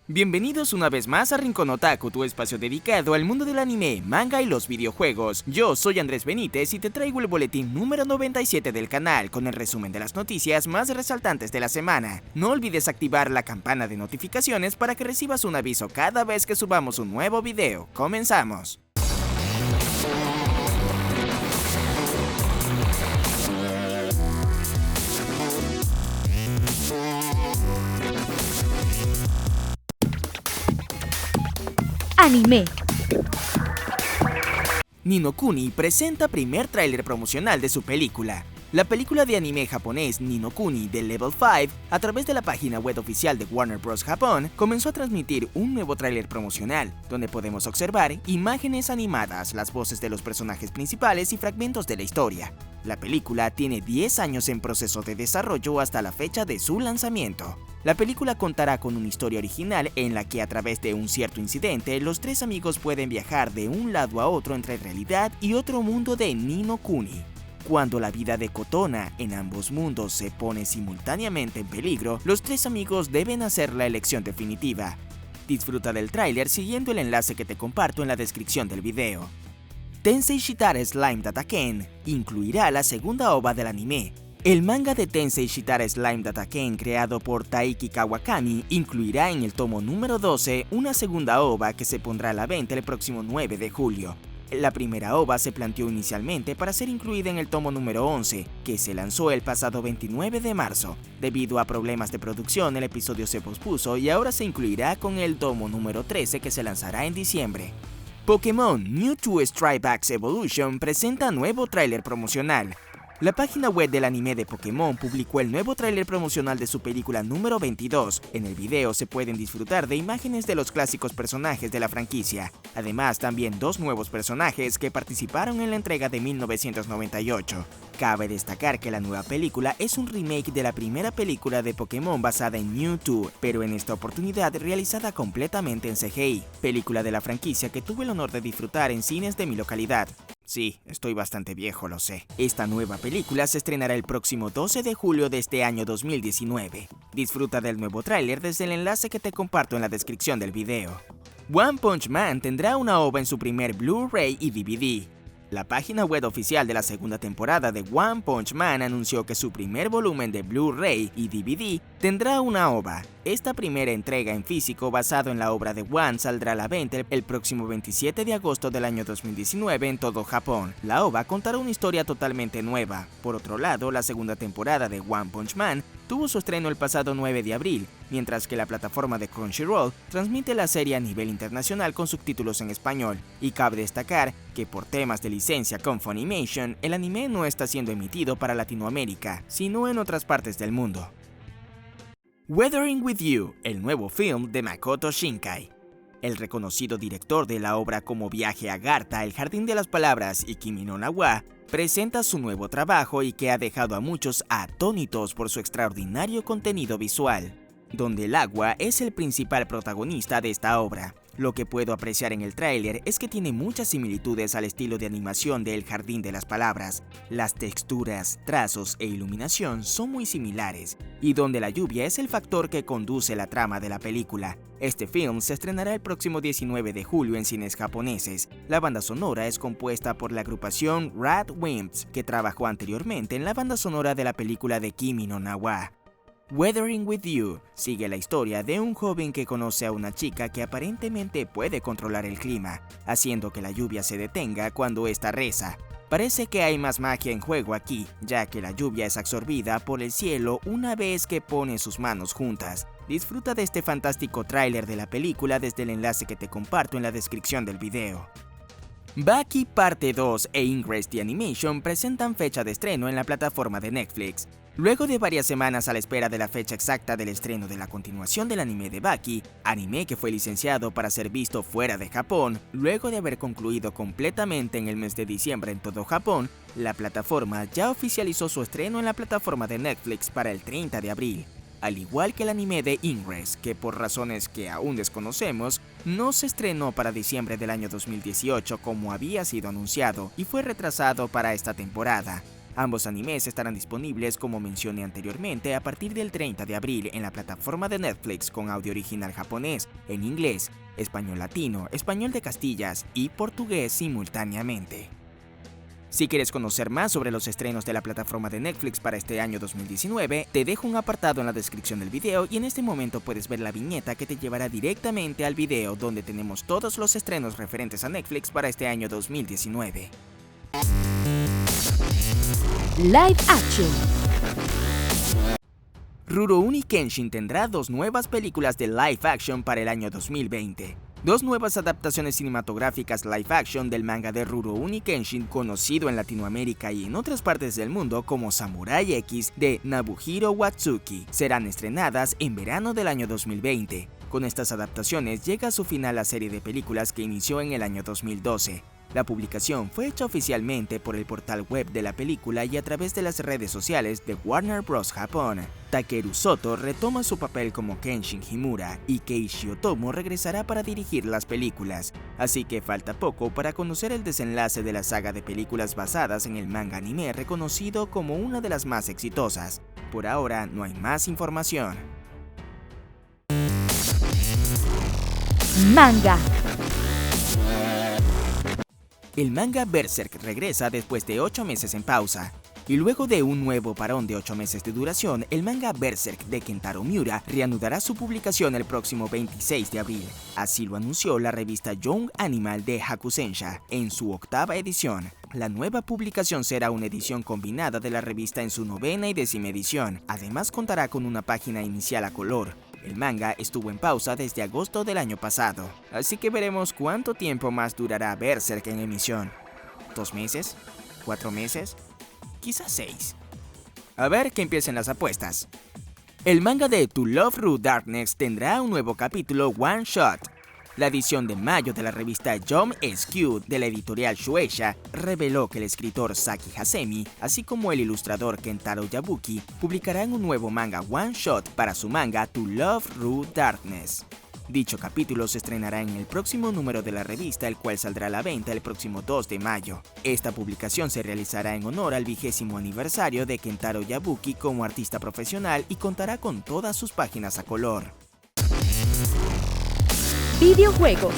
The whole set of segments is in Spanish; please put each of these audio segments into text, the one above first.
Bienvenidos una vez más a Rincón Otaku, tu espacio dedicado al mundo del anime, manga y los videojuegos. Yo soy Andrés Benítez y te traigo el boletín número 97 del canal, con el resumen de las noticias más resaltantes de la semana. No olvides activar la campana de notificaciones para que recibas un aviso cada vez que subamos un nuevo video. ¡Comenzamos! Anime. Ni no Kuni presenta primer tráiler promocional de su película. La película de anime japonés Ni no Kuni de Level 5, a través de la página web oficial de Warner Bros. Japón, comenzó a transmitir un nuevo tráiler promocional, donde podemos observar imágenes animadas, las voces de los personajes principales y fragmentos de la historia. La película tiene 10 años en proceso de desarrollo hasta la fecha de su lanzamiento. La película contará con una historia original en la que a través de un cierto incidente, los tres amigos pueden viajar de un lado a otro entre realidad y otro mundo de Ni no Kuni. Cuando la vida de Kotona en ambos mundos se pone simultáneamente en peligro, los tres amigos deben hacer la elección definitiva. Disfruta del tráiler siguiendo el enlace que te comparto en la descripción del video. Tensei Shitara Slime Dataken incluirá la segunda OVA del anime. El manga de Tensei Shitara Slime Dataken, creado por Taiki Kawakami, incluirá en el tomo número 12 una segunda OVA que se pondrá a la venta el próximo 9 de julio. La primera OVA se planteó inicialmente para ser incluida en el tomo número 11, que se lanzó el pasado 29 de marzo. Debido a problemas de producción, el episodio se pospuso y ahora se incluirá con el tomo número 13 que se lanzará en diciembre. Pokémon Mewtwo Strike Back Evolution presenta nuevo tráiler promocional. La página web del anime de Pokémon publicó el nuevo tráiler promocional de su película número 22. En el video se pueden disfrutar de imágenes de los clásicos personajes de la franquicia. Además, también dos nuevos personajes que participaron en la entrega de 1998. Cabe destacar que la nueva película es un remake de la primera película de Pokémon basada en Mewtwo, pero en esta oportunidad realizada completamente en CGI, película de la franquicia que tuve el honor de disfrutar en cines de mi localidad. Sí, estoy bastante viejo, lo sé. Esta nueva película se estrenará el próximo 12 de julio de este año 2019. Disfruta del nuevo tráiler desde el enlace que te comparto en la descripción del video. One Punch Man tendrá una OVA en su primer Blu-ray y DVD. La página web oficial de la segunda temporada de One Punch Man anunció que su primer volumen de Blu-ray y DVD tendrá una OVA. Esta primera entrega en físico basado en la obra de One saldrá a la venta el próximo 27 de agosto del año 2019 en todo Japón. La OVA contará una historia totalmente nueva. Por otro lado, la segunda temporada de One Punch Man tuvo su estreno el pasado 9 de abril, mientras que la plataforma de Crunchyroll transmite la serie a nivel internacional con subtítulos en español. Y cabe destacar que por temas de licencia con Funimation, el anime no está siendo emitido para Latinoamérica, sino en otras partes del mundo. Weathering with You, el nuevo film de Makoto Shinkai. El reconocido director de la obra como Viaje a Garta, El Jardín de las Palabras y Kimi no Na wa, presenta su nuevo trabajo y que ha dejado a muchos atónitos por su extraordinario contenido visual, donde el agua es el principal protagonista de esta obra. Lo que puedo apreciar en el tráiler es que tiene muchas similitudes al estilo de animación de El Jardín de las Palabras. Las texturas, trazos e iluminación son muy similares, y donde la lluvia es el factor que conduce la trama de la película. Este film se estrenará el próximo 19 de julio en cines japoneses. La banda sonora es compuesta por la agrupación Radwimps, que trabajó anteriormente en la banda sonora de la película de Kimi no Na wa. Weathering with You sigue la historia de un joven que conoce a una chica que aparentemente puede controlar el clima, haciendo que la lluvia se detenga cuando ésta reza. Parece que hay más magia en juego aquí, ya que la lluvia es absorbida por el cielo una vez que pone sus manos juntas. Disfruta de este fantástico tráiler de la película desde el enlace que te comparto en la descripción del video. Baki Parte 2 e Ingress the Animation presentan fecha de estreno en la plataforma de Netflix. Luego de varias semanas a la espera de la fecha exacta del estreno de la continuación del anime de Baki, anime que fue licenciado para ser visto fuera de Japón, luego de haber concluido completamente en el mes de diciembre en todo Japón, la plataforma ya oficializó su estreno en la plataforma de Netflix para el 30 de abril. Al igual que el anime de Ingress, que por razones que aún desconocemos, no se estrenó para diciembre del año 2018 como había sido anunciado y fue retrasado para esta temporada. Ambos animes estarán disponibles, como mencioné anteriormente, a partir del 30 de abril en la plataforma de Netflix con audio original japonés, en inglés, español latino, español de Castillas y portugués simultáneamente. Si quieres conocer más sobre los estrenos de la plataforma de Netflix para este año 2019, te dejo un apartado en la descripción del video y en este momento puedes ver la viñeta que te llevará directamente al video donde tenemos todos los estrenos referentes a Netflix para este año 2019. Live Action. Rurouni Kenshin tendrá 2 nuevas películas de live action para el año 2020. 2 nuevas adaptaciones cinematográficas live action del manga de Rurouni Kenshin, conocido en Latinoamérica y en otras partes del mundo como Samurai X de Nobuhiro Watsuki, serán estrenadas en verano del año 2020. Con estas adaptaciones llega a su final la serie de películas que inició en el año 2012. La publicación fue hecha oficialmente por el portal web de la película y a través de las redes sociales de Warner Bros. Japón. Takeru Soto retoma su papel como Kenshin Himura y Keiichi Otomo regresará para dirigir las películas, así que falta poco para conocer el desenlace de la saga de películas basadas en el manga anime reconocido como una de las más exitosas. Por ahora no hay más información. Manga. El manga Berserk regresa después de 8 meses en pausa. Y luego de un nuevo parón de 8 meses de duración, el manga Berserk de Kentaro Miura reanudará su publicación el próximo 26 de abril. Así lo anunció la revista Young Animal de Hakusensha en su 8ª edición. La nueva publicación será una edición combinada de la revista en su 9ª y 10ª edición. Además contará con una página inicial a color. El manga estuvo en pausa desde agosto del año pasado, así que veremos cuánto tiempo más durará Berserk en emisión. ¿2 meses? ¿4 meses? Quizás 6. A ver que empiecen las apuestas. El manga de To Love Ru Darkness tendrá un nuevo capítulo One Shot. La edición de mayo de la revista Jump SQ de la editorial Shueisha reveló que el escritor Saki Hasemi, así como el ilustrador Kentaro Yabuki, publicarán un nuevo manga one shot para su manga To Love Ru Darkness. Dicho capítulo se estrenará en el próximo número de la revista, el cual saldrá a la venta el próximo 2 de mayo. Esta publicación se realizará en honor al 20º aniversario de Kentaro Yabuki como artista profesional y contará con todas sus páginas a color. Videojuegos.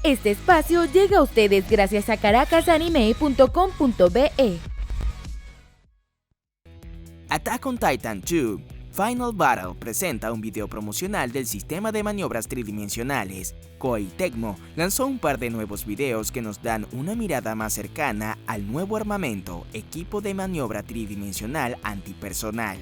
Este espacio llega a ustedes gracias a caracasanime.com.be. Attack on Titan 2 Final Battle presenta un video promocional del sistema de maniobras tridimensionales. Koei Tecmo lanzó un par de nuevos videos que nos dan una mirada más cercana al nuevo armamento, equipo de maniobra tridimensional antipersonal,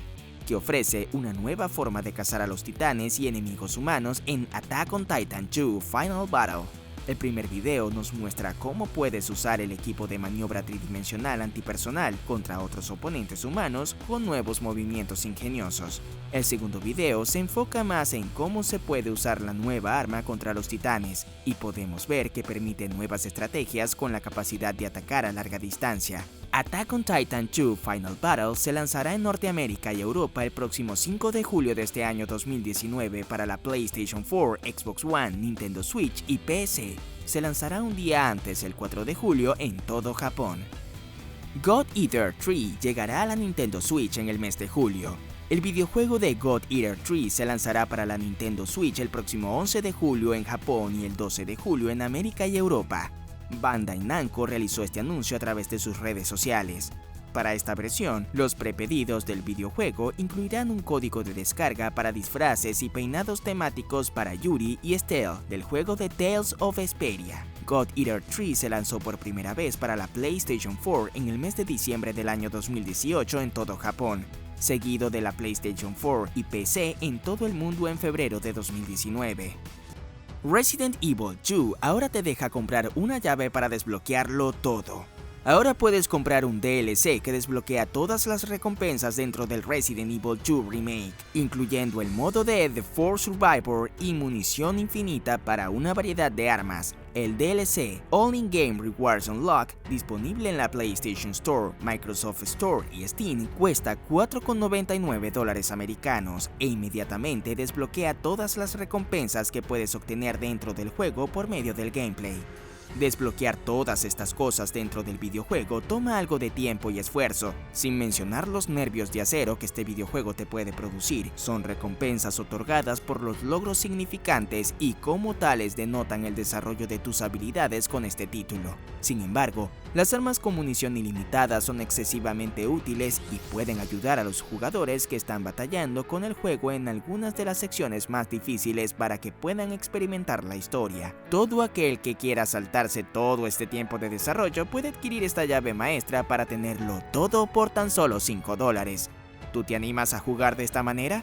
que ofrece una nueva forma de cazar a los titanes y enemigos humanos en Attack on Titan 2 Final Battle. El primer video nos muestra cómo puedes usar el equipo de maniobra tridimensional antipersonal contra otros oponentes humanos con nuevos movimientos ingeniosos. El segundo video se enfoca más en cómo se puede usar la nueva arma contra los titanes, y podemos ver que permite nuevas estrategias con la capacidad de atacar a larga distancia. Attack on Titan 2 Final Battle se lanzará en Norteamérica y Europa el próximo 5 de julio de este año 2019 para la PlayStation 4, Xbox One, Nintendo Switch y PC. Se lanzará un día antes, el 4 de julio, en todo Japón. God Eater 3 llegará a la Nintendo Switch en el mes de julio. El videojuego de God Eater 3 se lanzará para la Nintendo Switch el próximo 11 de julio en Japón y el 12 de julio en América y Europa. Bandai Namco realizó este anuncio a través de sus redes sociales. Para esta versión, los prepedidos del videojuego incluirán un código de descarga para disfraces y peinados temáticos para Yuri y Estelle del juego de Tales of Vesperia. God Eater 3 se lanzó por primera vez para la PlayStation 4 en el mes de diciembre del año 2018 en todo Japón, seguido de la PlayStation 4 y PC en todo el mundo en febrero de 2019. Resident Evil 2 ahora te deja comprar una llave para desbloquearlo todo. Ahora puedes comprar un DLC que desbloquea todas las recompensas dentro del Resident Evil 2 Remake, incluyendo el modo de The Force Survivor y munición infinita para una variedad de armas. El DLC All In-Game Rewards Unlock, disponible en la PlayStation Store, Microsoft Store y Steam, cuesta $4,99 americanos e inmediatamente desbloquea todas las recompensas que puedes obtener dentro del juego por medio del gameplay. Desbloquear todas estas cosas dentro del videojuego toma algo de tiempo y esfuerzo, sin mencionar los nervios de acero que este videojuego te puede producir. Son recompensas otorgadas por los logros significantes y como tales denotan el desarrollo de tus habilidades con este título. Sin embargo, las armas con munición ilimitada son excesivamente útiles y pueden ayudar a los jugadores que están batallando con el juego en algunas de las secciones más difíciles para que puedan experimentar la historia. Todo aquel que quiera saltarse todo este tiempo de desarrollo puede adquirir esta llave maestra para tenerlo todo por tan solo $5. ¿Tú te animas a jugar de esta manera?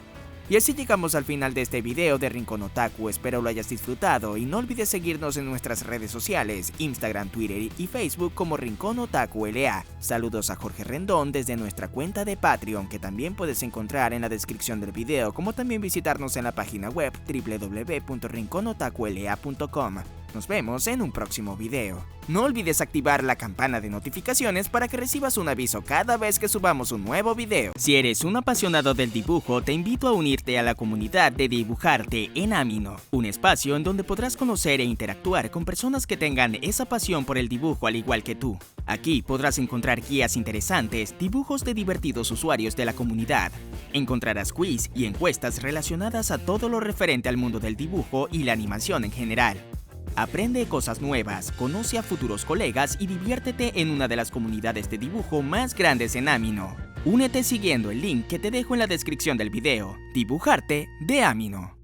Y así llegamos al final de este video de Rincón Otaku, espero lo hayas disfrutado y no olvides seguirnos en nuestras redes sociales, Instagram, Twitter y Facebook como Rincón Otaku LA. Saludos a Jorge Rendón desde nuestra cuenta de Patreon que también puedes encontrar en la descripción del video, como también visitarnos en la página web www.rinconotakula.com. Nos vemos en un próximo video. No olvides activar la campana de notificaciones para que recibas un aviso cada vez que subamos un nuevo video. Si eres un apasionado del dibujo, te invito a unirte a la comunidad de Dibujarte en Amino, un espacio en donde podrás conocer e interactuar con personas que tengan esa pasión por el dibujo al igual que tú. Aquí podrás encontrar guías interesantes, dibujos de divertidos usuarios de la comunidad. Encontrarás quiz y encuestas relacionadas a todo lo referente al mundo del dibujo y la animación en general. Aprende cosas nuevas, conoce a futuros colegas y diviértete en una de las comunidades de dibujo más grandes en Amino. Únete siguiendo el link que te dejo en la descripción del video. Dibujarte de Amino.